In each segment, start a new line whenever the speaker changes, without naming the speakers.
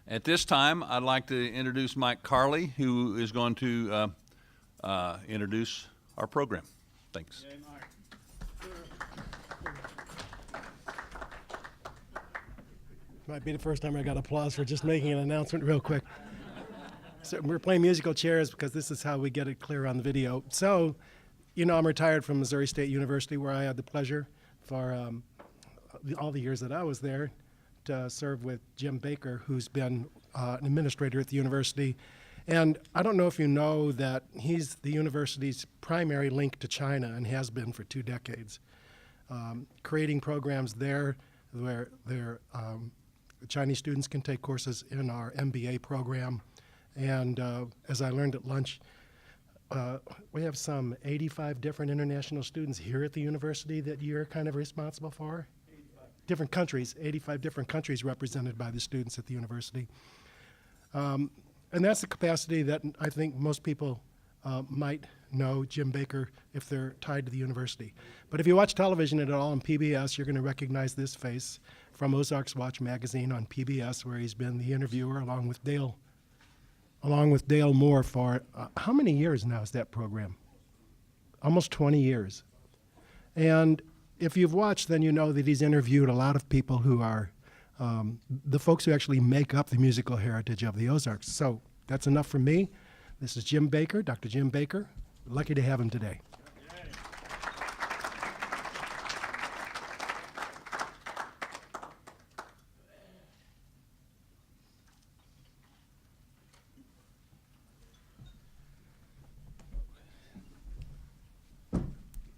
At this time, I'd like to introduce Mike Carley, who is going to introduce our program. Thanks.
Yay, Mike.
Might be the first time I got applause for just making an announcement real quick. So we're playing musical chairs because this is how we get it clear on the video. So, you know, I'm retired from Missouri State University, where I had the pleasure for all the years that I was there to serve with Jim Baker, who's been an administrator at the university. And I don't know if you know that he's the university's primary link to China and has been for 2 decades, creating programs there where Chinese students can take courses in our MBA program. And as I learned at lunch, we have some 85 different international students here at the university that you're kind of responsible for. 85. Different countries, 85 different countries represented by the students at the university. And that's the capacity that I think most people might know Jim Baker if they're tied to the university. But if you watch television at all on PBS, you're going to recognize this face from Ozarks Watch magazine on PBS, where he's been the interviewer along with Dale Moore for how many years now is that program? Almost 20 years. And if you've watched, then you know that he's interviewed a lot of people who are the folks who actually make up the musical heritage of the Ozarks. So that's enough from me. This is Jim Baker, Dr. Jim Baker. Lucky to have him today.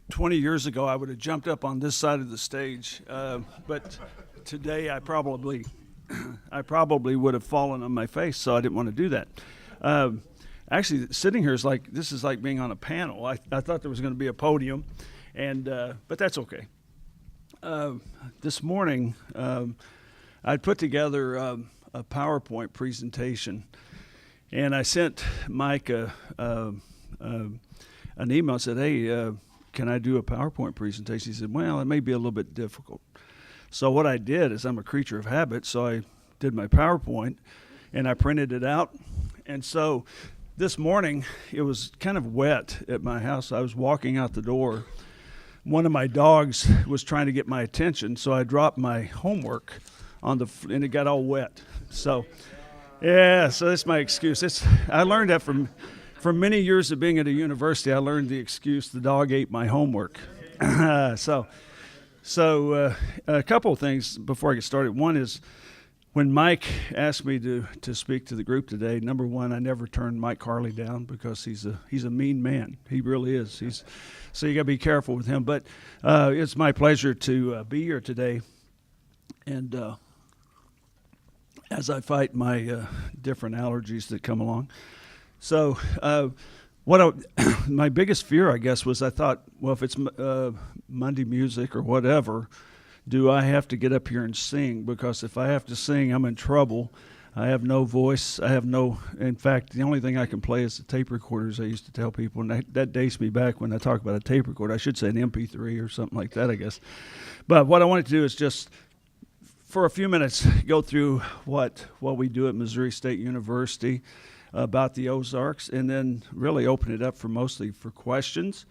20 years ago, I would have jumped up on this side of the stage, but today I probably would have fallen on my face, so I didn't want to do that. Actually, sitting here is like being on a panel. I thought there was going to be a podium, but that's okay. This morning, I put together a PowerPoint presentation, and I sent Mike an email and said, "Hey, can I do a PowerPoint presentation?" He said, "Well, it may be a little bit difficult." So what I did is, I'm a creature of habit, so I did my PowerPoint and I printed it out. And so this morning, it was kind of wet at my house. I was walking out the door. One of my dogs was trying to get my attention, so I dropped my homework on and it got all wet. So, yeah, so that's my excuse. I learned that from many years of being at a university. I learned the excuse, the dog ate my homework. So a couple of things before I get started. One is, when Mike asked me to speak to the group today, number one, I never turned Mike Carley down because he's a mean man. He really is. So you got to be careful with him. But it's my pleasure to be here today, and as I fight my different allergies that come along. So my biggest fear, I guess, was I thought, well, if it's Monday music or whatever, do I have to get up here and sing? Because if I have to sing, I'm in trouble. I have no voice. In fact, the only thing I can play is the tape recorders, I used to tell people, and that dates me back when I talk about a tape recorder. I should say an MP3 or something like that, I guess. But what I wanted to do is just, for a few minutes, go through what we do at Missouri State University about the Ozarks, and then really open it up mostly for questions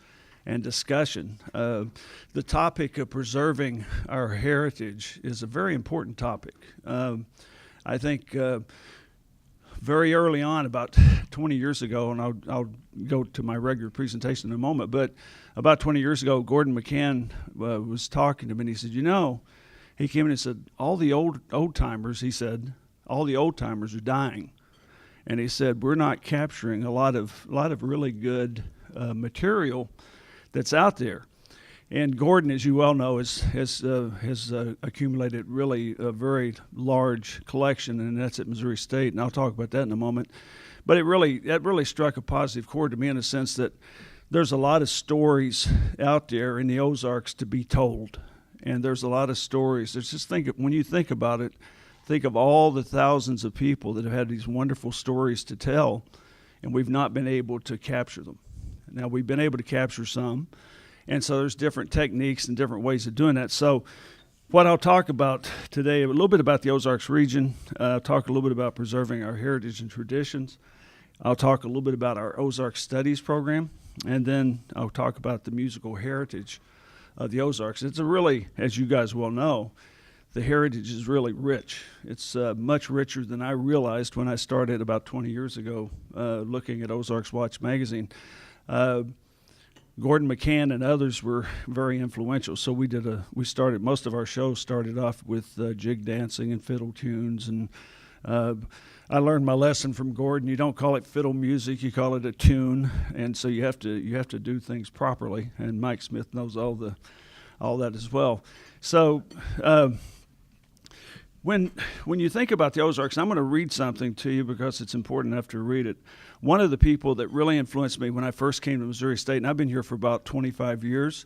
and discussion. The topic of preserving our heritage is a very important topic. I think very early on, about 20 years ago, and I'll go to my regular presentation in a moment, but about 20 years ago, Gordon McCann was talking to me, and he said, he came in and said, all the old-timers, he said, all the old-timers are dying. And he said, we're not capturing a lot of really good material that's out there. And Gordon, as you well know, has accumulated really a very large collection, and that's at Missouri State, and I'll talk about that in a moment. But that really struck a positive chord to me, in the sense that there's a lot of stories out there in the Ozarks to be told, and there's a lot of stories. When you think about it, think of all the thousands of people that have had these wonderful stories to tell, and we've not been able to capture them. Now, we've been able to capture some, and so there's different techniques and different ways of doing that. So What I'll talk about today, a little bit about the Ozarks region, talk a little bit about preserving our heritage and traditions. I'll talk a little bit about our Ozarks Studies program, and then I'll talk about the musical heritage of the Ozarks. It's a really, as you guys well know, the heritage is really rich. It's much richer than I realized when I started about 20 years ago looking at Ozarks Watch magazine. Gordon McCann and others were very influential. So most of our shows started off with jig dancing and fiddle tunes. And I learned my lesson from Gordon. You don't call it fiddle music, you call it a tune. And so you have to do things properly. And Mike Smith knows all that as well. So when you think about the Ozarks, I'm going to read something to you because it's important enough to read it. One of the people that really influenced me when I first came to Missouri State, and I've been here for about 25 years,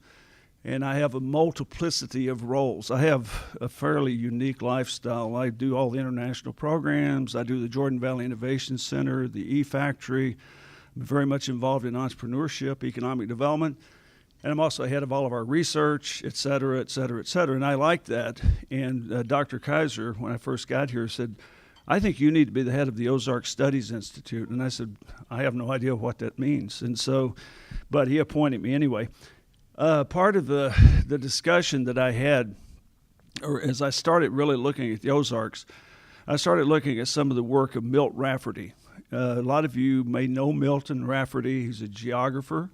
and I have a multiplicity of roles. I have a fairly unique lifestyle. I do all the international programs. I do the Jordan Valley Innovation Center, the E-Factory. I'm very much involved in entrepreneurship, economic development, and I'm also head of all of our research, et cetera, et cetera, et cetera, and I like that. And Dr. Kaiser, when I first got here, said, I think you need to be the head of the Ozarks Studies Institute. And I said, I have no idea what that means. And so, but he appointed me anyway. Part of the discussion that I had, or as I started really looking at the Ozarks, I started looking at some of the work of Milt Rafferty. A lot of you may know Milton Rafferty. He's a geographer.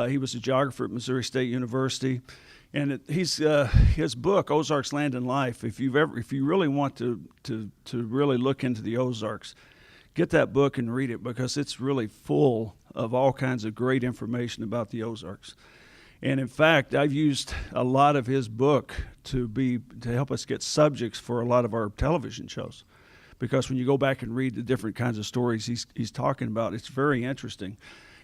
He was a geographer at Missouri State University. And his book, Ozarks Land and Life, if you really want to really look into the Ozarks, get that book and read it because it's really full of all kinds of great information about the Ozarks. And in fact, I've used a lot of his book to help us get subjects for a lot of our television shows. Because when you go back and read the different kinds of stories he's talking about, it's very interesting.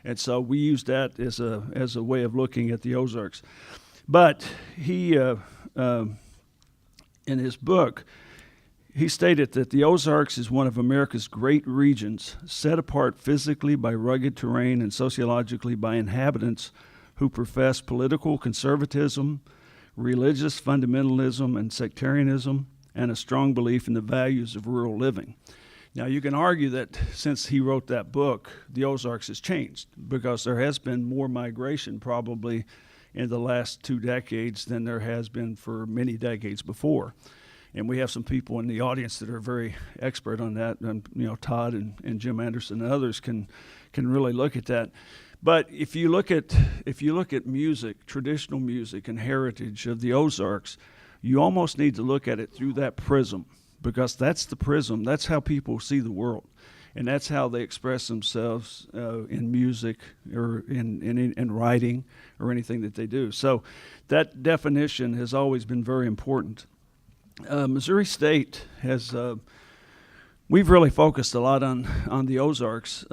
And so we use that as a way of looking at the Ozarks. But he, in his book, he stated that the Ozarks is one of America's great regions, set apart physically by rugged terrain and sociologically by inhabitants who profess political conservatism, religious fundamentalism and sectarianism, and a strong belief in the values of rural living. Now, you can argue that since he wrote that book, the Ozarks has changed because there has been more migration probably in the last 2 decades than there has been for many decades before. And we have some people in the audience that are very expert on that. And, Todd and Jim Anderson and others can really look at that. But if you look at music, traditional music and heritage of the Ozarks, you almost need to look at it through that prism because that's the prism. That's how people see the world. And that's how they express themselves in music or in writing or anything that they do. So that definition has always been very important. Missouri State has, we've really focused a lot on the Ozarks.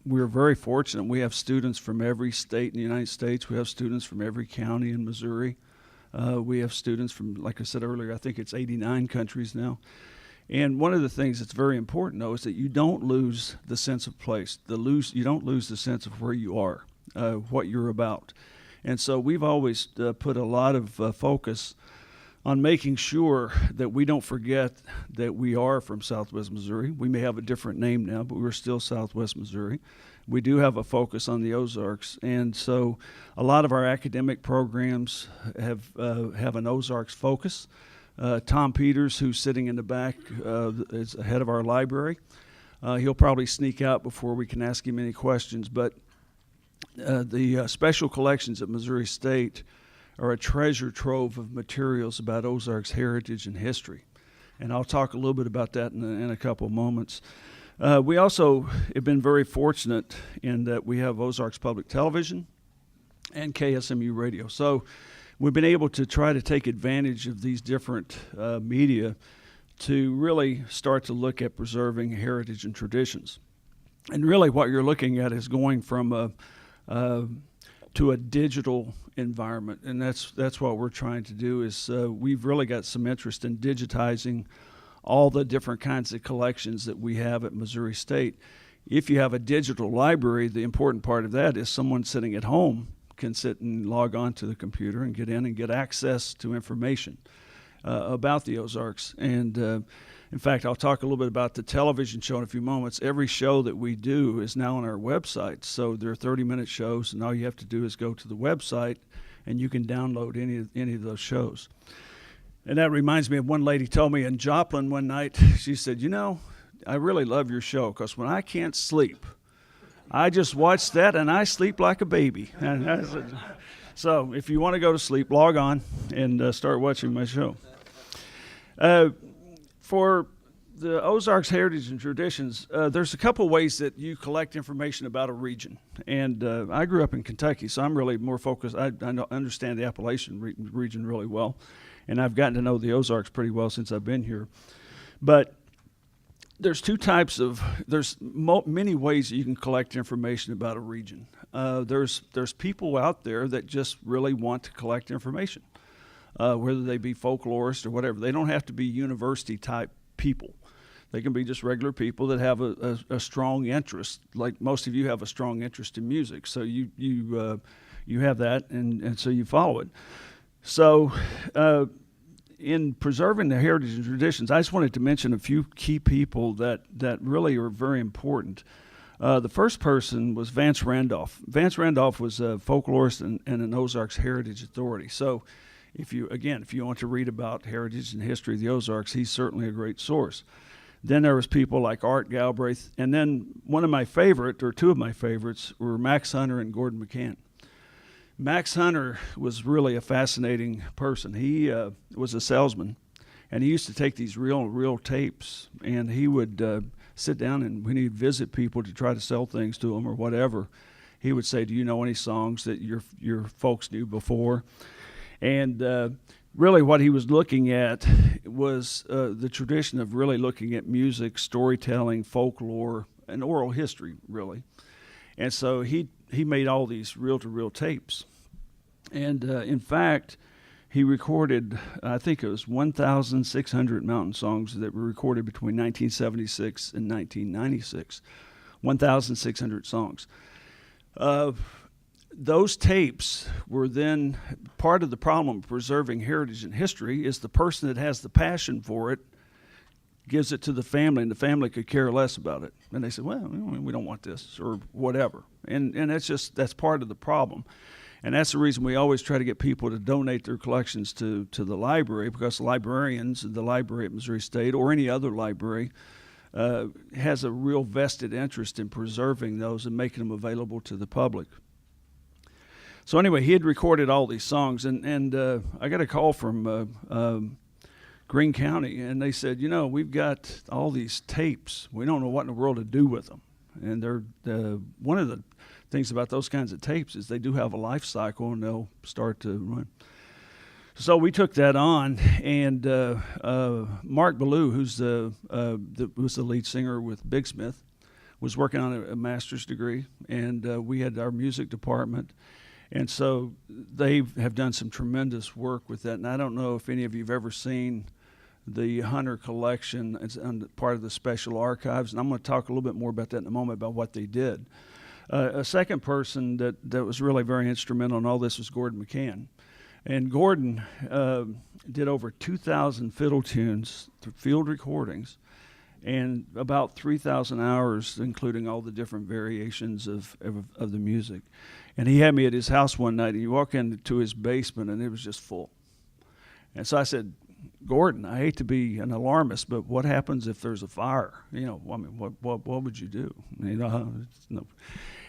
We're very fortunate. We have students from every state in the United States. We have students from every county in Missouri. We have students from, like I said earlier, I think it's 89 countries now. And one of the things that's very important, though, is that you don't lose the sense of place. You don't lose the sense of where you are, what you're about. And so we've always put a lot of focus on making sure that we don't forget that we are from Southwest Missouri. We may have a different name now, but we're still Southwest Missouri. We do have a focus on the Ozarks. And so a lot of our academic programs have an Ozarks focus. Tom Peters, who's sitting in the back, is head of our library. He'll probably sneak out before we can ask him any questions. But the special collections at Missouri State are a treasure trove of materials about Ozarks heritage and history. And I'll talk a little bit about that in a couple of moments. We also have been very fortunate in that we have Ozarks Public Television and KSMU Radio. So we've been able to try to take advantage of these different media to really start to look at preserving heritage and traditions. And really what you're looking at is going from to a digital environment, and that's what we're trying to do. Is we've really got some interest in digitizing all the different kinds of collections that we have at Missouri State. If you have a digital library, the important part of that is someone sitting at home can sit and log on to the computer and get in and get access to information about the Ozarks. And in fact, I'll talk a little bit about the television show in a few moments. Every show that we do is now on our website. So they're 30-minute shows, and all you have to do is go to the website, and you can download any of those shows. And that reminds me of one lady told me in Joplin one night, she said, you know, I really love your show because when I can't sleep, I just watch that and I sleep like a baby. And I said, so if you want to go to sleep, log on and start watching my show. For the Ozarks Heritage and Traditions, there's a couple ways that you collect information about a region. And I grew up in Kentucky, so I'm really more focused. I understand the Appalachian region really well, and I've gotten to know the Ozarks pretty well since I've been here. But there's many ways that you can collect information about a region. There's people out there that just really want to collect information, whether they be folklorists or whatever. They don't have to be university-type people. They can be just regular people that have a strong interest, like most of you have a strong interest in music. So you have that, and so you follow it. So in preserving the heritage and traditions, I just wanted to mention a few key people that really are very important. The first person was Vance Randolph. Vance Randolph was a folklorist and an Ozarks Heritage Authority. So if you want to read about heritage and history of the Ozarks, he's certainly a great source. Then there was people like Art Galbraith, and then two of my favorites were Max Hunter and Gordon McCann. Max Hunter was really a fascinating person. He was a salesman, and he used to take these real tapes, and he would sit down, and when he'd visit people to try to sell things to them or whatever, he would say, do you know any songs that your folks knew before? And really what he was looking at was the tradition of really looking at music, storytelling, folklore, and oral history, really. And so he made all these reel-to-reel tapes. And in fact, he recorded, I think it was 1,600 mountain songs that were recorded between 1976 and 1996. 1,600 songs. Those tapes were then part of the problem of preserving heritage and history is the person that has the passion for it gives it to the family, and the family could care less about it. And they said, well, we don't want this or whatever. And that's part of the problem. And that's the reason we always try to get people to donate their collections to the library, because librarians, the library at Missouri State or any other library, has a real vested interest in preserving those and making them available to the public. So anyway, he had recorded all these songs, and I got a call from Greene County, and they said, we've got all these tapes. We don't know what in the world to do with them. And they're one of the things about those kinds of tapes is they do have a life cycle, and they'll start to run. So we took that on, and Mark Ballou, who's was the lead singer with Big Smith, was working on a master's degree, and we had our music department. And so they have done some tremendous work with that. And I don't know if any of you have ever seen the Hunter collection. It's part of the Special Archives, and I'm going to talk a little bit more about that in a moment, about what they did. A second person that was really very instrumental in all this was Gordon McCann. And Gordon did over 2,000 fiddle tunes, field recordings, and about 3,000 hours, including all the different variations of the music. And he had me at his house one night, and you walk into his basement, and it was just full. And so I said, Gordon, I hate to be an alarmist, but what happens if there's a fire? What would you do? No.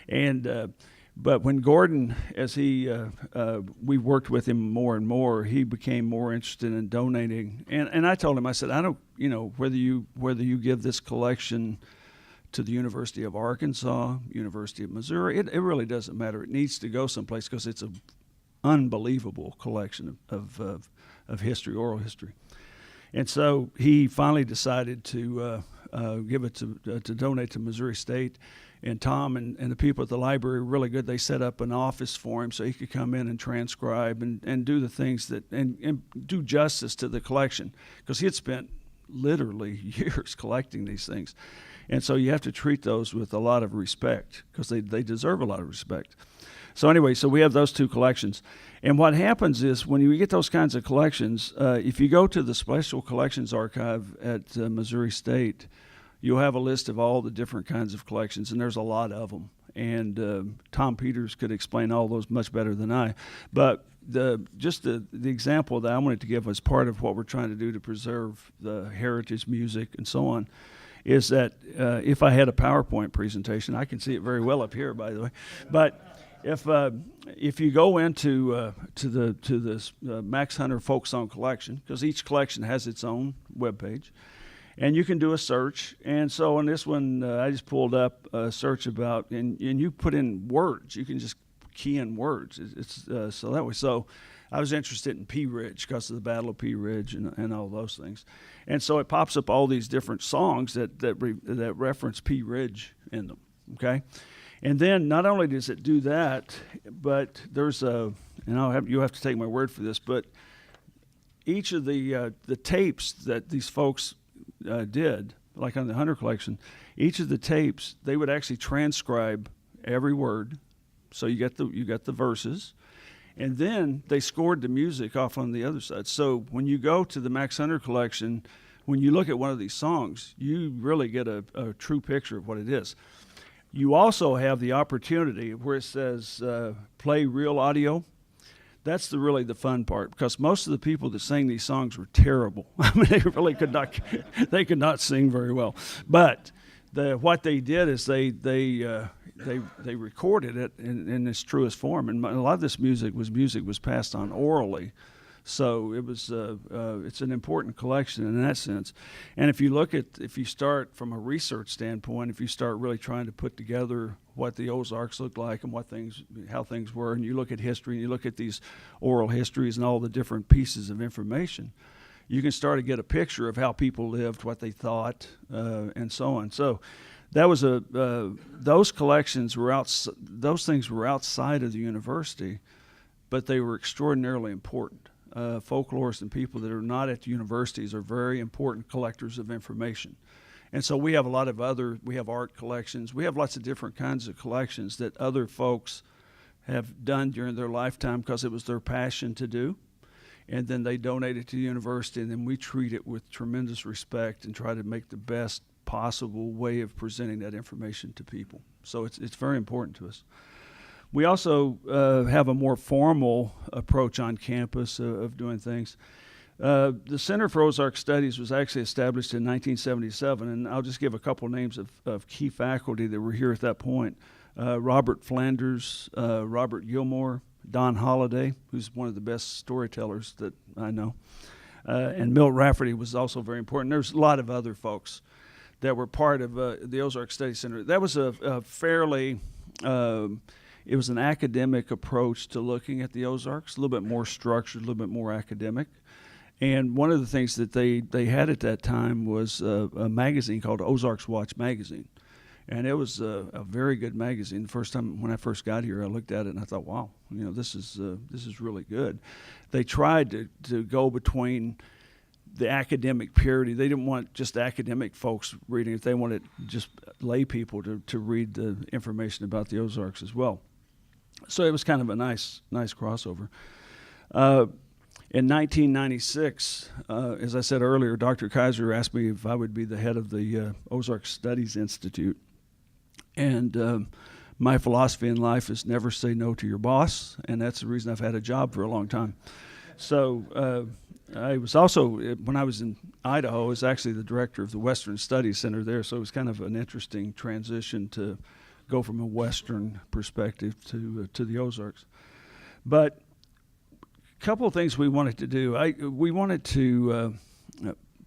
And but when Gordon, as we worked with him more and more, he became more interested in donating. And I told him, I said, I don't, whether you give this collection to the University of Arkansas, University of Missouri, it really doesn't matter. It needs to go someplace because it's an unbelievable collection of history, oral history. And so he finally decided to give it to donate to Missouri State. And Tom and the people at the library were really good. They set up an office for him so he could come in and transcribe and do the things and do justice to the collection, because he had spent literally years collecting these things. And so you have to treat those with a lot of respect because they deserve a lot of respect. So anyway, so we have those two collections. And what happens is when you get those kinds of collections, if you go to the Special Collections Archive at Missouri State, you'll have a list of all the different kinds of collections, and there's a lot of them. And Tom Peters could explain all those much better than I. But the example that I wanted to give as part of what we're trying to do to preserve the heritage music and so on is that if I had a PowerPoint presentation, I can see it very well up here, by the way. But if you go into to this Max Hunter Folk Song Collection, because each collection has its own webpage, and you can do a search. And so on this one, I just pulled up a search about, and you put in words. You can just key in words. It's so that way. So I was interested in Pea Ridge because of the Battle of Pea Ridge and all those things. And so it pops up all these different songs that reference Pea Ridge in them. Okay. And then not only does it do that, but there's you have to take my word for this, but each of the tapes that these folks did, like on the Hunter collection, each of the tapes, they would actually transcribe every word. So you get the verses, and then they scored the music off on the other side. So when you go to the Max Hunter collection, when you look at one of these songs, you really get a true picture of what it is. You also have the opportunity where it says play real audio. That's really the fun part, because most of the people that sang these songs were terrible. I mean, they really could not sing very well. But what they did is they recorded it in its truest form, and a lot of this music was passed on orally. So it was it's an important collection in that sense. And if you start from a research standpoint, if you start really trying to put together what the Ozarks looked like and how things were, and you look at history and you look at these oral histories and all the different pieces of information, you can start to get a picture of how people lived, what they thought, and so on. So that was those collections those things were outside of the university, but they were extraordinarily important. Folklorists and people that are not at the universities are very important collectors of information. And so we have we have art collections. We have lots of different kinds of collections that other folks have done during their lifetime because it was their passion to do. And then they donate it to the university, and then we treat it with tremendous respect and try to make the best possible way of presenting that information to people. So it's very important to us. We also have a more formal approach on campus of doing things. The Center for Ozark Studies was actually established in 1977, and I'll just give a couple names of key faculty that were here at that point. Robert Flanders, Robert Gilmore, Don Holliday, who's one of the best storytellers that I know, and Milt Rafferty was also very important. There's a lot of other folks that were part of the Ozark Study Center. That was a fairly... it was an academic approach to looking at the Ozarks, a little bit more structured, a little bit more academic. And one of the things that they had at that time was a magazine called Ozarks Watch magazine. And it was a very good magazine. The first time when I first got here, I looked at it and I thought, wow, this is really good. They tried to go between the academic purity. They didn't want just academic folks reading it. They wanted just lay people to read the information about the Ozarks as well. So it was kind of a nice crossover. In 1996, as I said earlier, Dr. Kaiser asked me if I would be the head of the Ozark Studies Institute. And my philosophy in life is never say no to your boss, and that's the reason I've had a job for a long time. So I was also, when I was in Idaho, I was actually the director of the Western Studies Center there, so it was kind of an interesting transition to go from a Western perspective to the Ozarks. But a couple of things we wanted to do. We wanted to,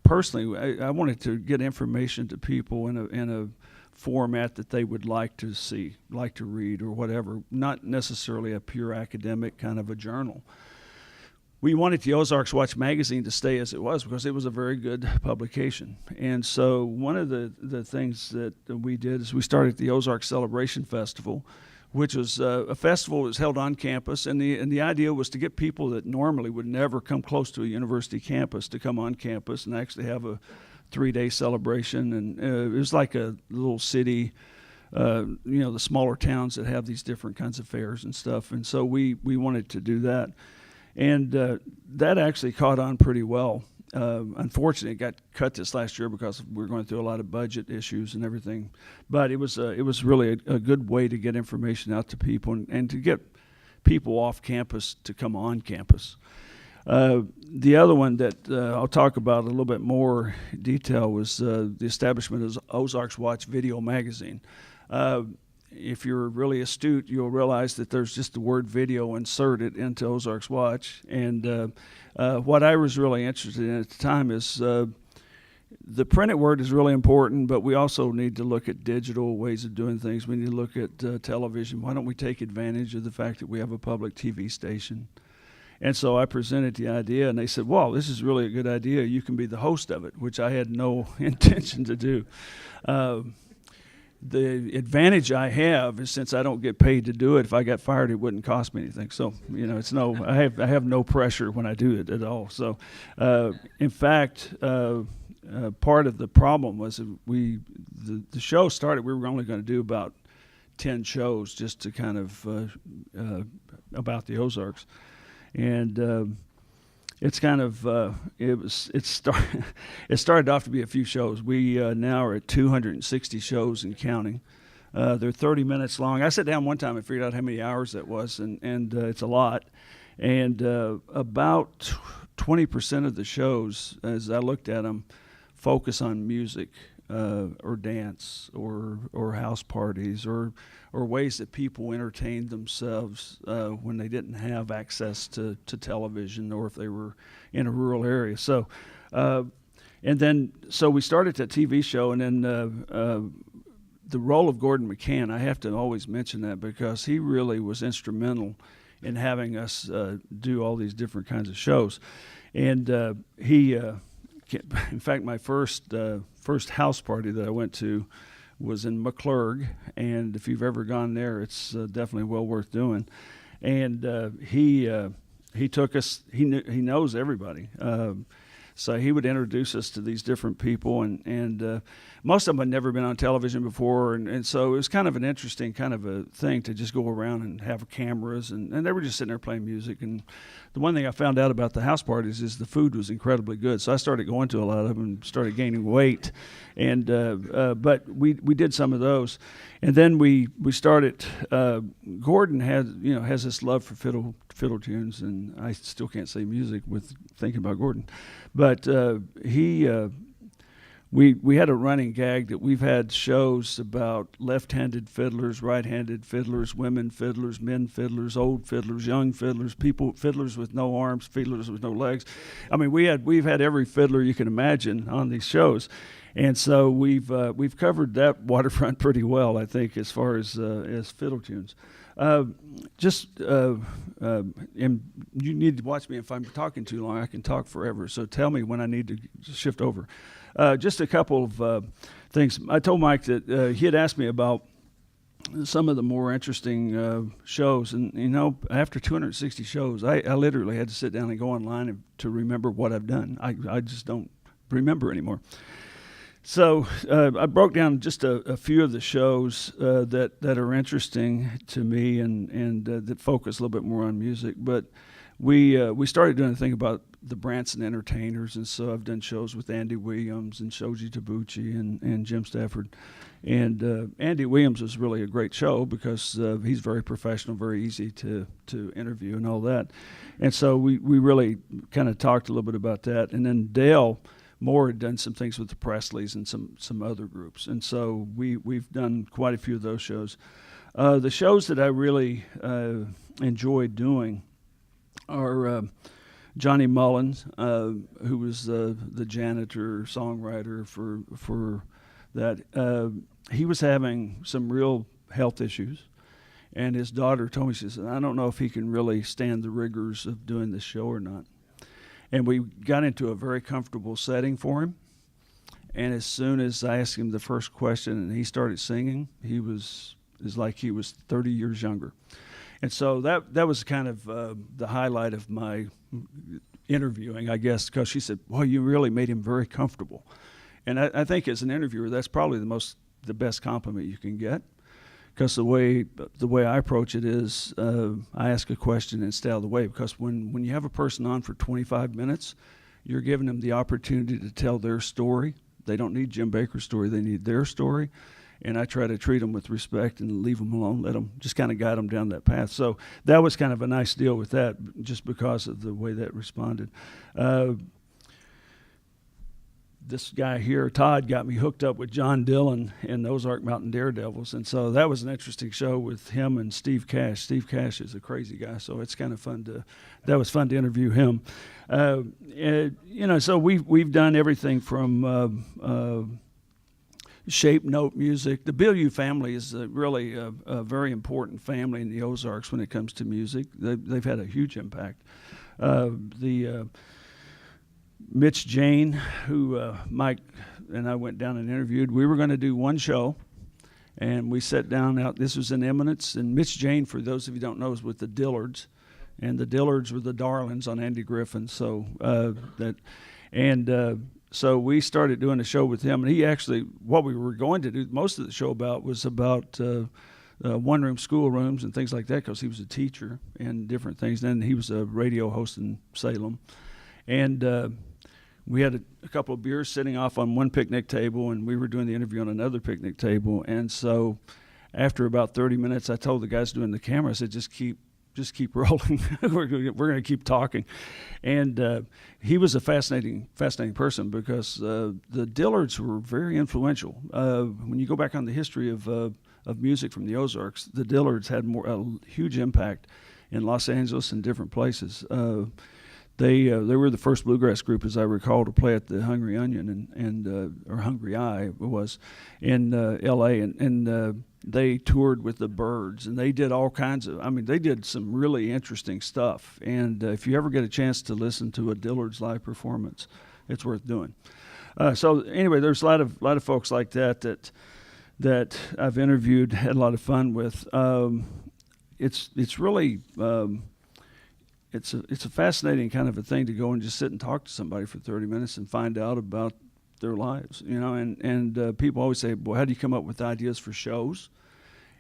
personally, I wanted to get information to people in a format that they would like to see, like to read or whatever, not necessarily a pure academic kind of a journal. We wanted the Ozarks Watch magazine to stay as it was because it was a very good publication. And so one of the things that we did is we started the Ozarks Celebration Festival, which was a festival that was held on campus. And the idea was to get people that normally would never come close to a university campus to come on campus and actually have 3-day celebration, and it was like a little city. The smaller towns that have these different kinds of fairs and stuff, and so we wanted to do that, and that actually caught on pretty well. Unfortunately, it got cut this last year because we were going through a lot of budget issues and everything. But it was really a good way to get information out to people and to get people off campus to come on campus. The other one that I'll talk about a little bit more detail was the establishment of Ozarks Watch video magazine. If you're really astute, you'll realize that there's just the word video inserted into Ozarks Watch. And what I was really interested in at the time is the printed word is really important, but we also need to look at digital ways of doing things. We need to look at television. Why don't we take advantage of the fact that we have a public TV station? And so I presented the idea, and they said, "Well, this is really a good idea. You can be the host of it," which I had no intention to do. The advantage I have is since I don't get paid to do it, if I got fired, it wouldn't cost me anything. So, I have no pressure when I do it at all. So, in fact, part of the problem was the show started, we were only going to do about 10 shows just to kind of about the Ozarks. And it's kind of it started off to be a few shows. We now are at 260 shows and counting. They're 30 minutes long. I sat down one time and figured out how many hours that was, and it's a lot. And about 20% of the shows, as I looked at them, focus on music or dance or house parties or ways that people entertained themselves when they didn't have access to television or if they were in a rural area. So, so we started that TV show, and then the role of Gordon McCann, I have to always mention that because he really was instrumental in having us do all these different kinds of shows. And in fact, my first house party that I went to was in McClurg, and if you've ever gone there, it's definitely well worth doing. And he took us. He knows everybody, so he would introduce us to these different people, and most of them had never been on television before, and so it was kind of an interesting kind of a thing to just go around and have cameras, and they were just sitting there playing music. And the one thing I found out about the house parties is the food was incredibly good, so I started going to a lot of them and started gaining weight. And but we did some of those, and then we started. Gordon has this love for fiddle tunes, and I still can't say music with thinking about Gordon, but we had a running gag that we've had shows about left-handed fiddlers, right-handed fiddlers, women fiddlers, men fiddlers, old fiddlers, young fiddlers, fiddlers with no arms, fiddlers with no legs. I mean, we've had every fiddler you can imagine on these shows, and so we've covered that waterfront pretty well, I think, as far as fiddle tunes. And you need to watch me if I'm talking too long. I can talk forever, so tell me when I need to shift over. Just a couple of things. I told Mike that he had asked me about some of the more interesting shows, and after 260 shows, I literally had to sit down and go online to remember what I've done. I just don't remember anymore. So I broke down just a few of the shows that are interesting to me and that focus a little bit more on music. But we started doing a thing about the Branson entertainers, and so I've done shows with Andy Williams and Shoji Tabuchi and Jim Stafford. And Andy Williams was really a great show because he's very professional, very easy to interview and all that. And so we really kind of talked a little bit about that. And then Dale Moore had done some things with the Presleys and some other groups. And so we've done quite a few of those shows. The shows that I really enjoyed doing are Johnny Mullins, who was the janitor, songwriter for that. He was having some real health issues, and his daughter told me, she said, "I don't know if he can really stand the rigors of doing this show or not." And we got into a very comfortable setting for him. And as soon as I asked him the first question and he started singing, it's like he was 30 years younger. And so that was kind of the highlight of my interviewing, I guess, because she said, "Well, you really made him very comfortable." And I think as an interviewer, that's probably the best compliment you can get, because the way I approach it is I ask a question and stay out of the way, because when you have a person on for 25 minutes, you're giving them the opportunity to tell their story. They don't need Jim Baker's story, they need their story. And I try to treat them with respect and leave them alone, let them just kind of guide them down that path. So that was kind of a nice deal with that, just because of the way that responded. This guy here, Todd, got me hooked up with John Dillon and the Ozark Mountain Daredevils, and so that was an interesting show with him and Steve Cash. Steve Cash is a crazy guy, so it's kind of fun to interview him. So we've done everything from shape note music. The Bilyeu family is really a very important family in the Ozarks when it comes to music. They've had a huge impact. Mitch Jane, who Mike and I went down and interviewed, we were going to do one show, and we sat down out. This was in Eminence, and Mitch Jane, for those of you who don't know, is with the Dillards, and the Dillards were the darlings on Andy Griffin. So so we started doing a show with him, and he actually, what we were going to do most of the show about was about one-room schoolrooms and things like that, because he was a teacher and different things. And then he was a radio host in Salem, and we had a couple of beers sitting off on one picnic table, and we were doing the interview on another picnic table. And so after about 30 minutes, I told the guys doing the camera, I said, just keep rolling. we're going to keep talking. And he was a fascinating person, because the Dillards were very influential. When you go back on the history of music from the Ozarks, the Dillards had a huge impact in Los Angeles and different places. They were the first bluegrass group, as I recall, to play at the Hungry Onion or Hungry Eye it was in L.A. and they toured with the Byrds, and they did all kinds of. I mean, they did some really interesting stuff. And if you ever get a chance to listen to a Dillards live performance, it's worth doing. So anyway, there's a lot of folks like that I've interviewed, had a lot of fun with. It's really. It's a fascinating kind of a thing to go and just sit and talk to somebody for 30 minutes and find out about their lives, and people always say, well, how do you come up with ideas for shows?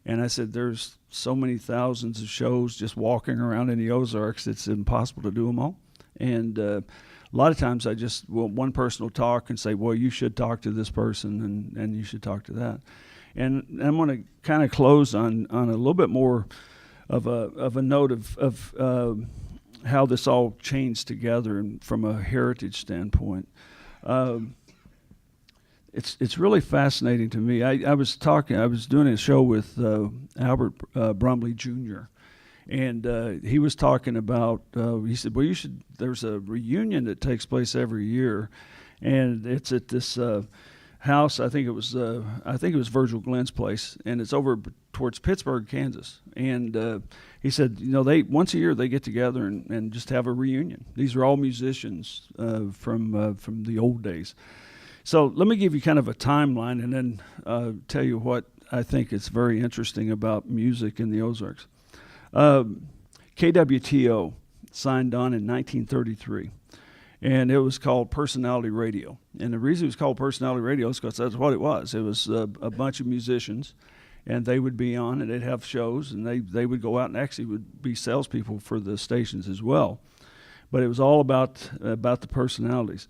And I said, there's so many thousands of shows just walking around in the Ozarks, it's impossible to do them all. And a lot of times one person will talk and say, well, you should talk to this person and you should talk to that. And I'm going to kind of close on a little bit more of a note of how this all changed together and from a heritage standpoint. It's really fascinating to me. I was doing a show with Albert Brumley Jr., and he was talking about, he said, well, there's a reunion that takes place every year, and it's at this house. I think it was Virgil Glenn's place, and it's over towards Pittsburgh, Kansas. And he said, once a year they get together and just have a reunion. These are all musicians from the old days. So let me give you kind of a timeline, and then tell you what I think is very interesting about music in the Ozarks. KWTO signed on in 1933. And it was called Personality Radio. And the reason it was called Personality Radio is because that's what it was. It was a bunch of musicians, and they would be on, and they'd have shows, and they would go out and actually would be salespeople for the stations as well. But it was all about the personalities.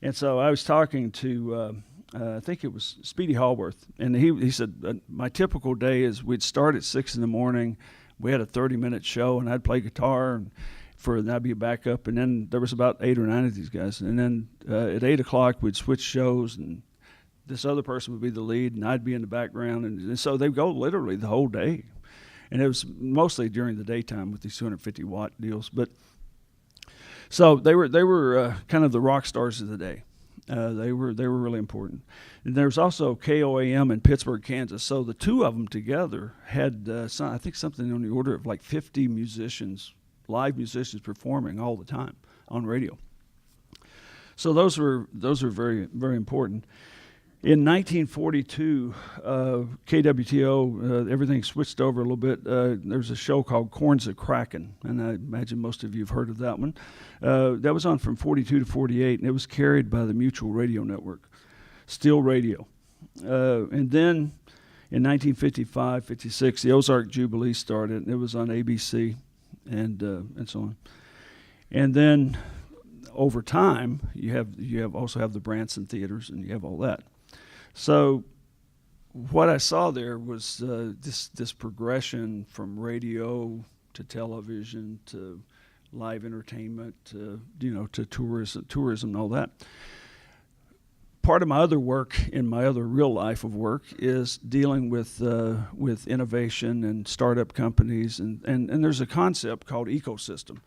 And so I was talking to, I think it was Speedy Hallworth, and he said, my typical day is we'd start at 6 in the morning. We had a 30-minute show, and I'd play guitar, and that'd be a backup, and then there was about 8 or 9 of these guys, and then at 8 o'clock we'd switch shows, and this other person would be the lead, and I'd be in the background, and so they'd go literally the whole day, and it was mostly during the daytime with these 250-watt deals. But so they were kind of the rock stars of the day. They were really important. And there was also KOAM in Pittsburgh, Kansas. So the two of them together had I think something on the order of like 50 musicians. Live musicians performing all the time on radio. So those were very, very important. In 1942, KWTO, everything switched over a little bit. There's a show called Corns a-Crackin', and I imagine most of you have heard of that one. That was on from 42 to 48, and it was carried by the Mutual Radio Network. still radio. And then in 1955, 56, the Ozark Jubilee started, and it was on ABC and so on. And then over time, you also have the Branson theaters, and you have all that. So what I saw there was this progression from radio to television to live entertainment to tourism and all that. Part of my other work in my other real life of work is dealing with innovation and startup companies, and there's a concept called ecosystem.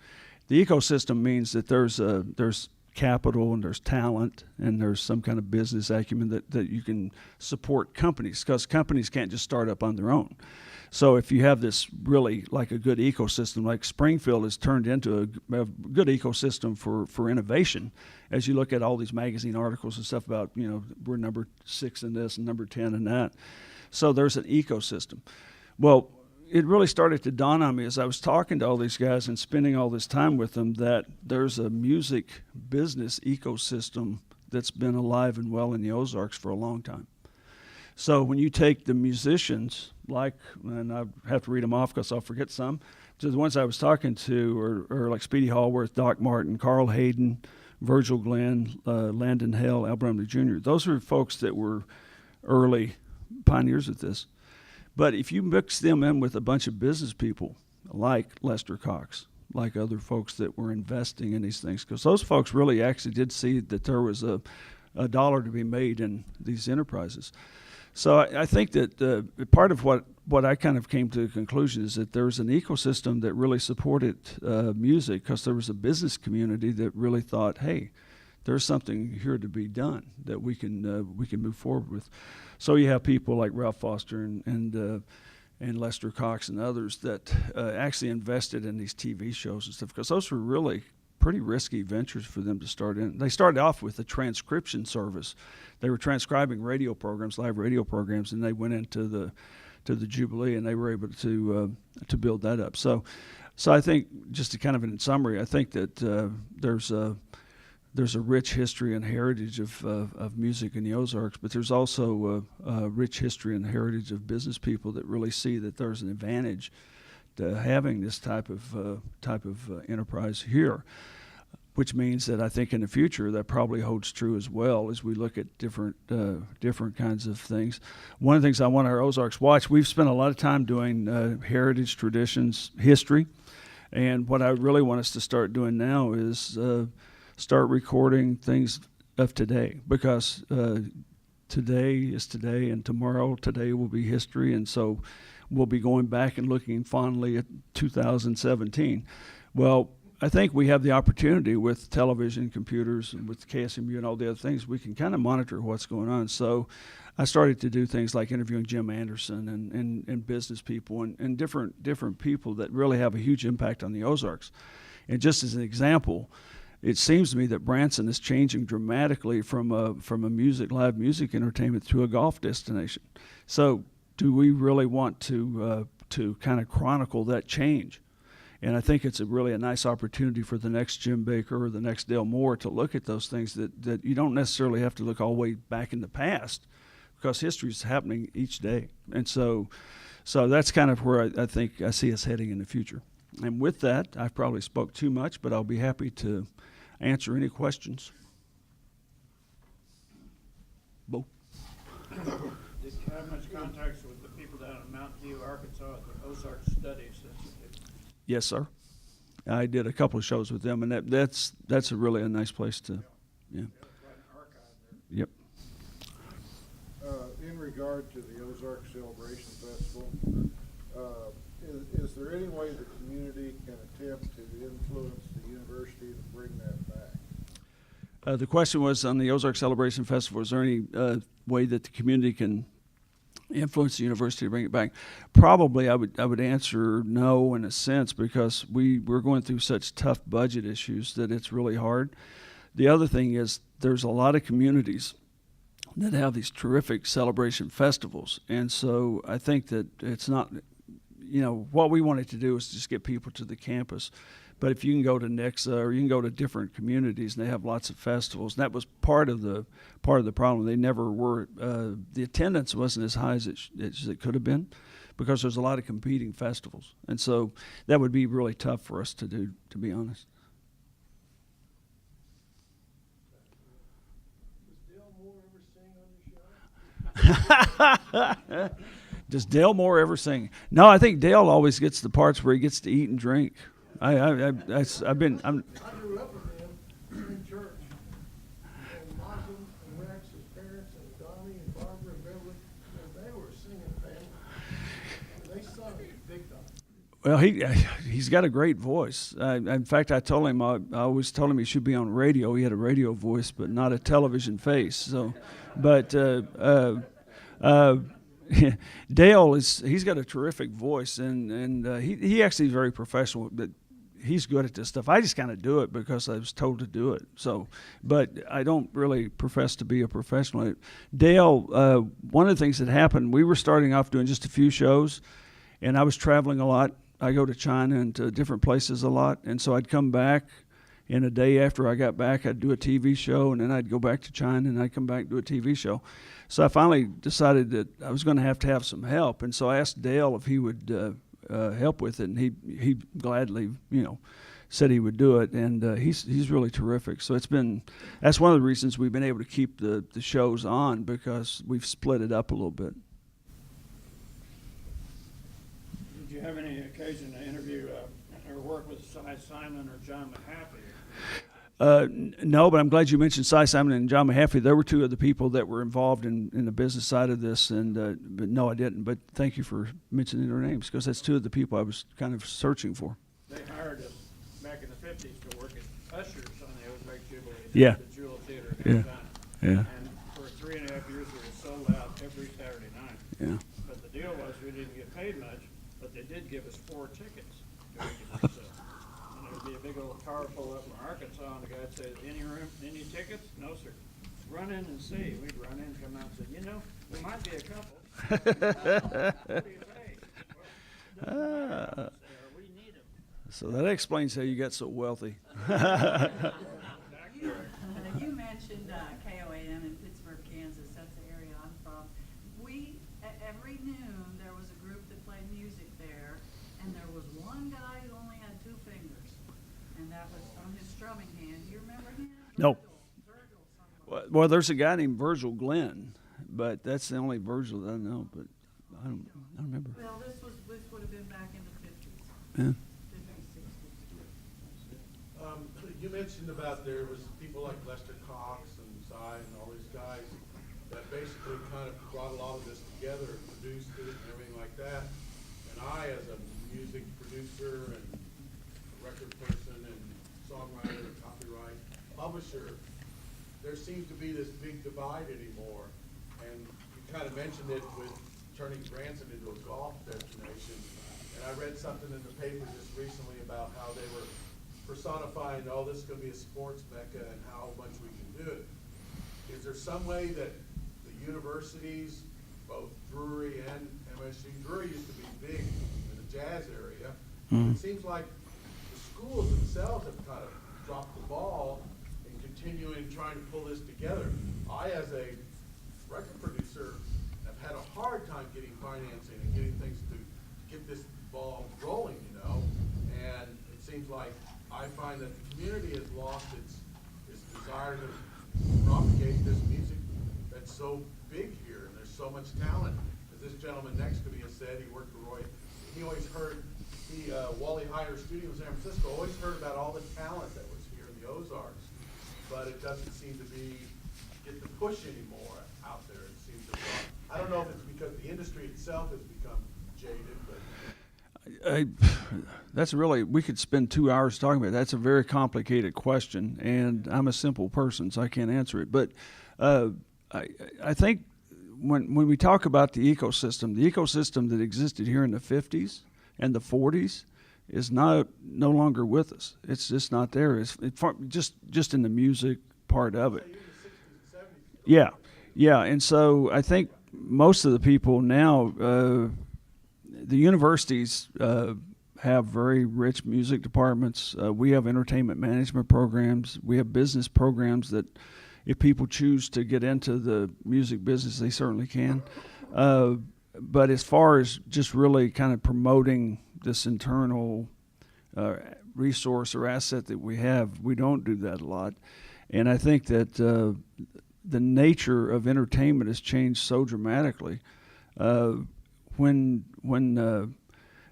The ecosystem means that there's capital and there's talent and there's some kind of business acumen that you can support companies, because companies can't just start up on their own. So if you have this really like a good ecosystem, like Springfield has turned into a good ecosystem for innovation. As you look at all these magazine articles and stuff about, we're number 6 in this and number 10 in that. So there's an ecosystem. Well, it really started to dawn on me as I was talking to all these guys and spending all this time with them that there's a music business ecosystem that's been alive and well in the Ozarks for a long time. So when you take the musicians, and I have to read them off because I'll forget some, so the ones I was talking to are like Speedy Hallworth, Doc Martin, Carl Hayden, Virgil Glenn, Landon Hale, Al Brumley Jr. Those are folks that were early pioneers at this. But if you mix them in with a bunch of business people like Lester Cox, like other folks that were investing in these things, because those folks really actually did see that there was a dollar to be made in these enterprises. So I think that part of what I kind of came to the conclusion is that there was an ecosystem that really supported music, because there was a business community that really thought, hey, there's something here to be done that we can move forward with. So you have people like Ralph Foster and Lester Cox and others that actually invested in these TV shows and stuff, because those were really pretty risky ventures for them to start in. They started off with a transcription service. They were transcribing radio programs, live radio programs, and they went into the Jubilee, and they were able to build that up. So I think, just to kind of in summary, I think that there's a rich history and heritage of music in the Ozarks, but there's also a rich history and heritage of business people that really see that there's an advantage to having this type of enterprise here, which means that I think in the future that probably holds true as well as we look at different kinds of things. One of the things I want our Ozarks Watch, we've spent a lot of time doing heritage, traditions, history, and what I really want us to start doing now is start recording things of today, because today is today, and tomorrow, today will be history, and so we'll be going back and looking fondly at 2017. Well, I think we have the opportunity with television, computers, and with KSMU and all the other things, we can kind of monitor what's going on. So I started to do things like interviewing Jim Anderson and business people and different people that really have a huge impact on the Ozarks. And just as an example, it seems to me that Branson is changing dramatically from a live music entertainment to a golf destination. So do we really want to kind of chronicle that change? And I think it's really a nice opportunity for the next Jim Baker or the next Dale Moore to look at those things that you don't necessarily have to look all the way back in the past, because history is happening each day. And so that's kind of where I think I see us heading in the future. And with that, I've probably spoke too much, but I'll be happy to answer any questions. Bo?
Did you have much contacts with the people down in Mountain View, Arkansas, at the Ozarks Studies?
Yes, sir. I did a couple of shows with them, and that's a really a nice place to, yeah. Yep.
In regard to the Ozarks Celebration Festival, is there any way the community can attempt to influence the university to bring that back?
The question was on the Ozarks Celebration Festival, is there any way that the community can influence the university to bring it back? Probably I would answer no in a sense, because we're going through such tough budget issues that it's really hard. The other thing is there's a lot of communities that have these terrific celebration festivals, and so I think that it's not, what we wanted to do is just get people to the campus, But if you can go to Nexa or you can go to different communities, and they have lots of festivals, and that was part of the problem. They never were. The attendance wasn't as high as it could have been, because there's a lot of competing festivals, and so that would be really tough for us to do, to be honest. Does Dale Moore ever sing? No, I think Dale always gets the parts where he gets to eat and drink. I'm.
I grew up with him in church. And Martin and Rex, his parents, and Donnie and Barbara and Beverly, and they were a singing family. They sung big time.
Well, he's got a great voice. In fact, I told him I always told him he should be on radio. He had a radio voice, but not a television face. So, but Dale he's got a terrific voice, and he actually is very professional. But he's good at this stuff. I just kind of do it because I was told to do it. So, but I don't really profess to be a professional. Dale, one of the things that happened, we were starting off doing just a few shows, and I was traveling a lot. I go to China and to different places a lot, and so I'd come back, and a day after I got back, I'd do a TV show, and then I'd go back to China, and I'd come back and do a TV show. So I finally decided that I was going to have some help, and so I asked Dale if he would help with it, and he gladly, said he would do it, and he's really terrific. So that's one of the reasons we've been able to keep the shows on, because we've split it up a little bit.
Did you have any occasion to interview or work with Cy Simon or John Mahaffey?
No, but I'm glad you mentioned Cy Simon and John Mahaffey. They were two of the people that were involved in the business side of this, and but no, I didn't. But thank you for mentioning their names, because that's two of the people I was kind of searching for.
They hired us back in the 50s to work at Usher's on the Ozarks Jubilee.
Yeah.
The Jewel Theater
Yeah.
in Atlanta.
Yeah.
And for 3.5 years, we were sold out every Saturday night.
Yeah.
But the deal was we didn't get paid much, but they did give us 4 tickets to weekend sale. And there would be a big old car pull up from Arkansas, and the guy'd say, "Any room, any tickets?" "No, sir." "Run in and see." We'd run in, come out, and say, "There might be a couple." "What do you pay?" "Well, we need them."
So that explains how you got so wealthy.
You mentioned KOAM in Pittsburgh, Kansas. That's the area I'm from. Every noon, there was a group that played music there, and there was one guy who only had 2 fingers, and that was on his strumming hand. Do you remember him?
No.
Virgil somebody.
Well, there's a guy named Virgil Glenn, but that's the only Virgil that I know. But I don't remember.
Well, this would have been back in the 50s.
Yeah.
50s, 60s.
You mentioned about there was people like Lester Cox and Cy and all these guys that basically kind of brought a lot of this together, produced it and everything like that. And I, as a music producer and record person and songwriter, copyright, publisher, there seems to be this big divide anymore. And you kind of mentioned it with turning Branson into a golf destination. And I read something in the paper just recently about how they were personifying, this is going to be a sports mecca and how much we can do it. Is there some way that the universities, both Drury and MSU, Drury used to be big in the jazz area.
Mm.
It seems like the schools themselves have kind of dropped the ball in continuing trying to pull this together. I, as a record producer, have had a hard time getting financing and getting things to get this ball rolling, and it seems like I find that the community has lost its desire to propagate this music that's so big here, and there's so much talent. As this gentleman next to me has said, he worked for Roy. He always heard, Wally Heider Studio in San Francisco, always heard about all the talent that was here in the Ozarks, but it doesn't seem to get the push anymore out there. It seems to I don't know if it's because the industry itself has become jaded, but
That's really, we could spend 2 hours talking about it. That's a very complicated question, and I'm a simple person, so I can't answer it. But I think when we talk about the ecosystem that existed here in the 50s and the 40s is no longer with us. It's just not there. It's just in the music part of it. Yeah, and so I think most of the people now, the universities have very rich music departments. We have entertainment management programs. We have business programs that if people choose to get into the music business, they certainly can. But as far as just really kind of promoting this internal resource or asset that we have, we don't do that a lot. And I think that the nature of entertainment has changed so dramatically. When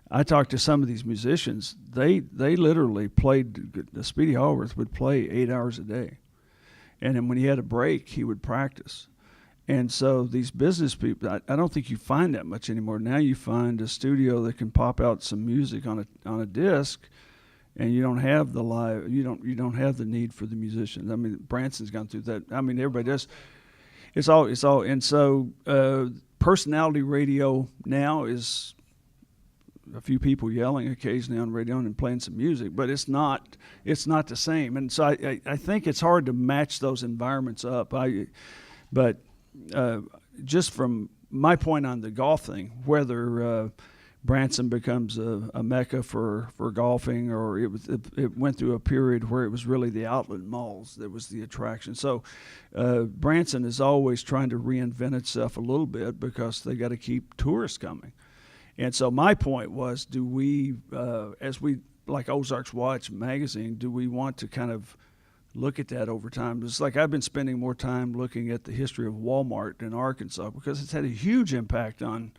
I talked to some of these musicians, they literally played, Speedy Hallworth would play 8 hours a day. And then when he had a break, he would practice. And so these business people, I don't think you find that much anymore. Now you find a studio that can pop out some music on a disc, and you don't have the live. You don't have the need for the musicians. I mean, Branson's gone through that. I mean, everybody does. It's all. And so personality radio now is a few people yelling occasionally on radio and playing some music, but it's not the same. And so I think it's hard to match those environments up. But just from my point on the golf thing, whether Branson becomes a mecca for golfing, or it went through a period where it was really the outlet malls that was the attraction. So Branson is always trying to reinvent itself a little bit because they got to keep tourists coming. And so my point was, do we, as we, like Ozarks Watch magazine, do we want to kind of look at that over time? It's like I've been spending more time looking at the history of Walmart in Arkansas because it's had a huge impact on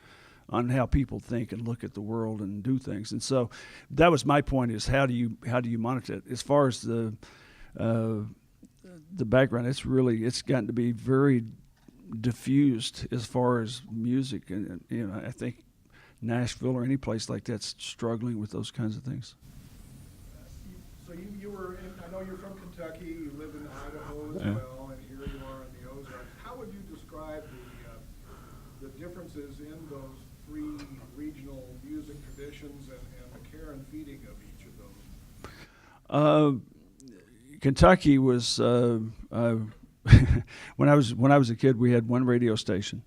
how people think and look at the world and do things. And so that was my point, is how do you monitor it? As far as the background, it's gotten to be very diffused as far as music. And I think Nashville or any place like that's struggling with those kinds of things.
So you were in, I know you're from Kentucky, you live in Idaho as well, and here you are in the Ozarks. How would you describe the differences in those three regional music traditions and the care and feeding of each of those?
Kentucky was when I was a kid, we had one radio station.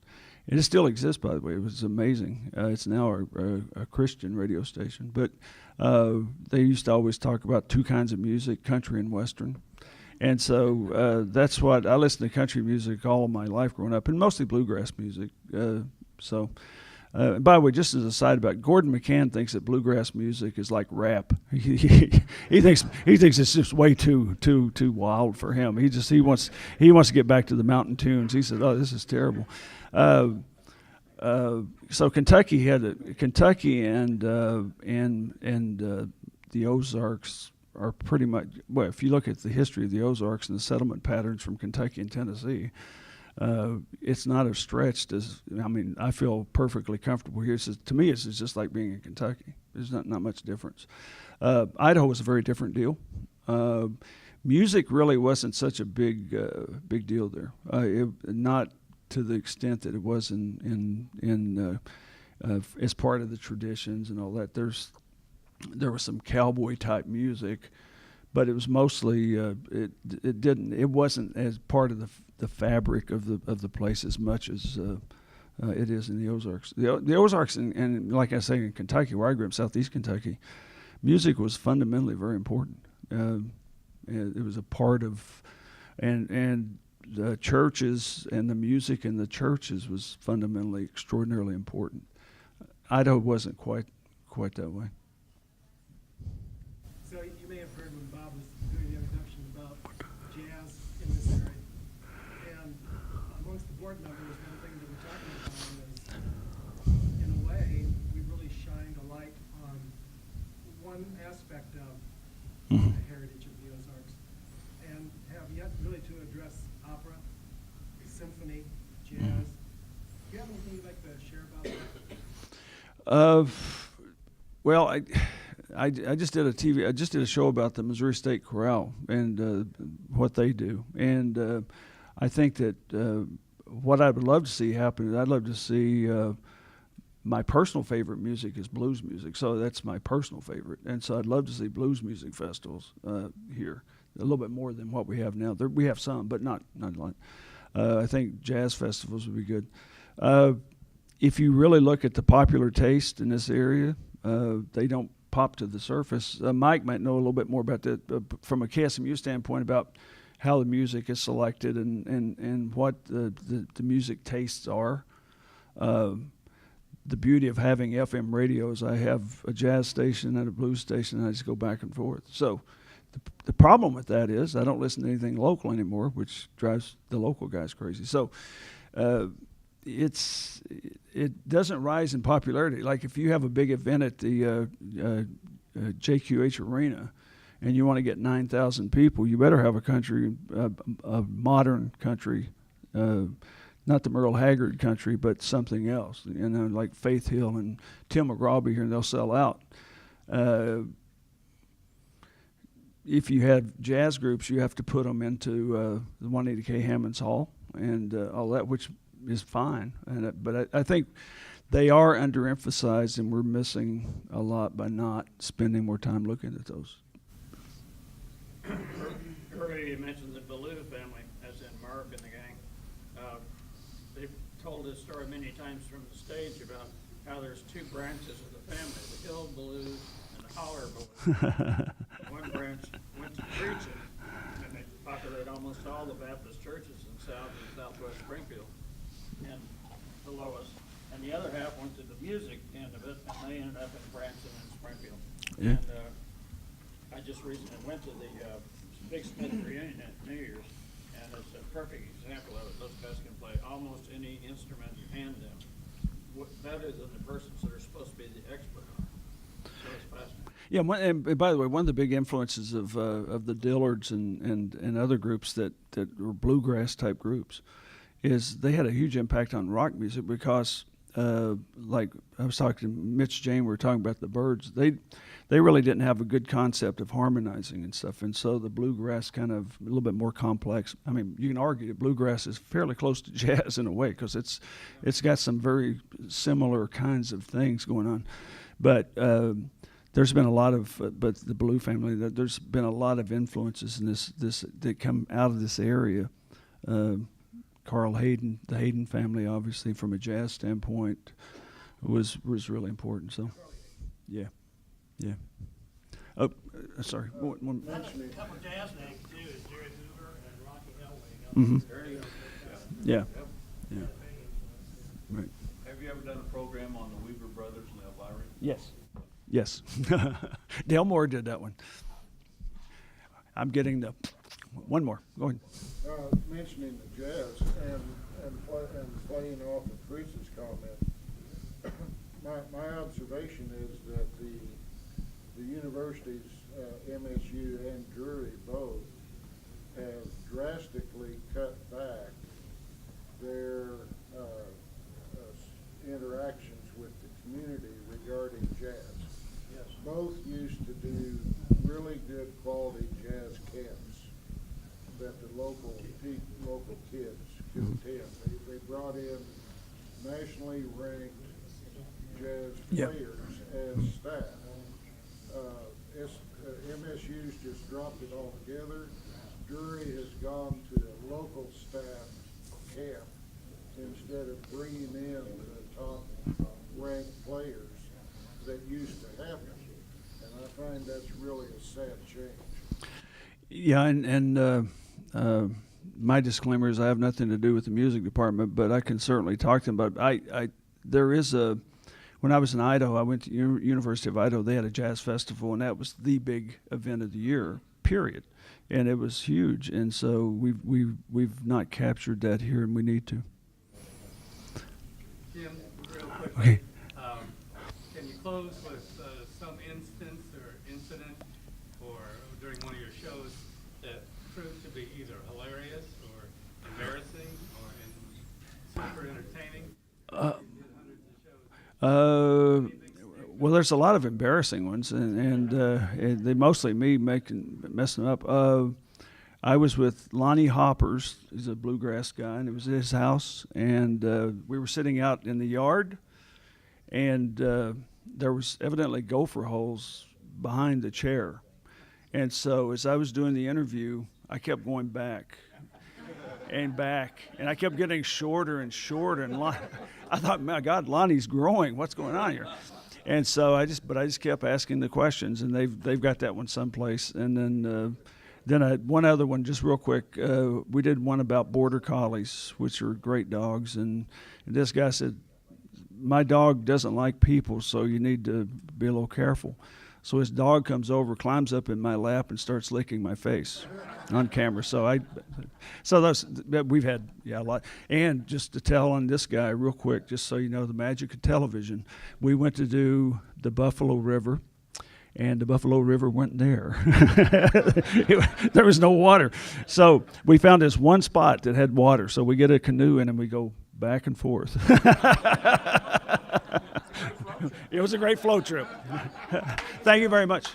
And it still exists, by the way. It was amazing. It's now a Christian radio station. But they used to always talk about two kinds of music, country and Western. And so that's what I listened to country music all of my life growing up, and mostly bluegrass music. By the way, just as a side about Gordon McCann thinks that bluegrass music is like rap. He thinks it's just way too wild for him. He wants to get back to the mountain tunes. He said, "Oh, this is terrible." So Kentucky and the Ozarks are pretty much, well, if you look at the history of the Ozarks and the settlement patterns from Kentucky and Tennessee, it's not as stretched as, I feel perfectly comfortable here. To me, it's just like being in Kentucky. There's not much difference. Idaho was a very different deal. Music really wasn't such a big deal there. Not to the extent that it was in as part of the traditions and all that. There was some cowboy type music, but it was mostly it wasn't as part of the fabric of the place as much as it is in the Ozarks. The Ozarks and like I say, in Kentucky, where I grew up, Southeast Kentucky, music was fundamentally very important. It was a part of and the churches and the music in the churches was fundamentally extraordinarily important. Idaho wasn't quite that way.
So you may have heard when Bob was doing the introduction about jazz in this area. And amongst the board members, one thing that we're talking about is, in a way, we really shined a light on one aspect of the heritage of the Ozarks, and have yet really to address opera, symphony, jazz. Do you have anything you'd like to share about that?
Well, I just did a show about the Missouri State Chorale and what they do, and I think that what I would love to see happen is I'd love to see my personal favorite music is blues music, so that's my personal favorite, and so I'd love to see blues music festivals here, a little bit more than what we have now. We have some, but not a lot. I think jazz festivals would be good. If you really look at the popular taste in this area, they don't popped to the surface. Mike might know a little bit more about that from a KSMU standpoint about how the music is selected and what the music tastes are. The beauty of having FM radios, I have a jazz station and a blues station, and I just go back and forth. So the problem with that is I don't listen to anything local anymore, which drives the local guys crazy. So it doesn't rise in popularity. Like if you have a big event at the JQH Arena and you want to get 9,000 people, you better have a country, a modern country, not the Merle Haggard country, but something else. You know, like Faith Hill and Tim McGraw will be here and they'll sell out. If you have jazz groups, you have to put them into the 180K Hammond's Hall and all that, which is fine. But I think they are underemphasized, and we're missing a lot by not spending more time looking at those.
Earlier you mentioned the Ballou family, as in Mark and the gang. They've told this story many times from the stage about how there's two branches of the family, the Hill Ballous and the Holler Ballous. One branch went to preaching, and they populate almost all the Baptist churches in South and Southwest Springfield, and the lowest. And the other half went to the music end of it, and they ended up in Branson and Springfield.
Yeah.
And I just recently went to the Big Smith reunion at New Year's, and it's a perfect example of it. Those guys can play almost any instrument you hand them, better than the persons that are supposed to be the expert on it. So it's fascinating.
Yeah, and by the way, one of the big influences of the Dillards and other groups that were bluegrass type groups is they had a huge impact on rock music because, like I was talking to Mitch Jane, we were talking about the Byrds. They really didn't have a good concept of harmonizing and stuff, and so the bluegrass kind of a little bit more complex. I mean, you can argue that bluegrass is fairly close to jazz in a way because it's got some very similar kinds of things going on, but. There's been a lot of, but the Ballou family, there's been a lot of influences in this that come out of this area. Carl Hayden, the Hayden family, obviously from a jazz standpoint, was really important. So, yeah. Oh, sorry. One.
A couple of jazz names too is Jerry Hoover and Rocky Elway.
Mm-hmm. Yeah. Right.
Have you ever done a program on the Weaver brothers and the Elvira?
Yes. Delmore did that one. I'm getting the one more. Go ahead.
Mentioning the jazz and playing off of Chris's comment, my observation is that the universities, MSU and Drury both, have drastically cut back their interactions with the community regarding jazz. Both used to do really good quality jazz camps that the local kids could attend. They brought in nationally ranked jazz players as staff. MSU's just dropped it all together. Drury has gone to a local staff camp instead of bringing in the top ranked players that used to happen. And I find that's really a sad change.
Yeah, and my disclaimer is I have nothing to do with the music department, but I can certainly talk to them about. There is when I was in Idaho, I went to University of Idaho. They had a jazz festival, and that was the big event of the year, period. And it was huge. And so we've not captured that here, and we need to.
Jim, real quickly,
Okay.
Can you close with some instance or incident or during one of your shows that proved to be either hilarious or embarrassing or super entertaining?
Well, there's a lot of embarrassing ones, and they mostly me messing up. I was with Lonnie Hoppers, he's a bluegrass guy, and it was at his house, and we were sitting out in the yard, and there was evidently gopher holes behind the chair. And so as I was doing the interview, I kept going back, and I kept getting shorter and shorter, and I thought, my God, Lonnie's growing. What's going on here? And so I just kept asking the questions, and they've got that one someplace. And then one other one, just real quick. We did one about border collies, which are great dogs, and this guy said, my dog doesn't like people, so you need to be a little careful. So his dog comes over, climbs up in my lap, and starts licking my face on camera. So we've had a lot. And just to tell on this guy real quick, just so you know the magic of television, we went to do the Buffalo River, and the Buffalo River went there. There was no water. So we found this one spot that had water. So we get a canoe in and we go back and forth. It was a great float trip. Thank you very much.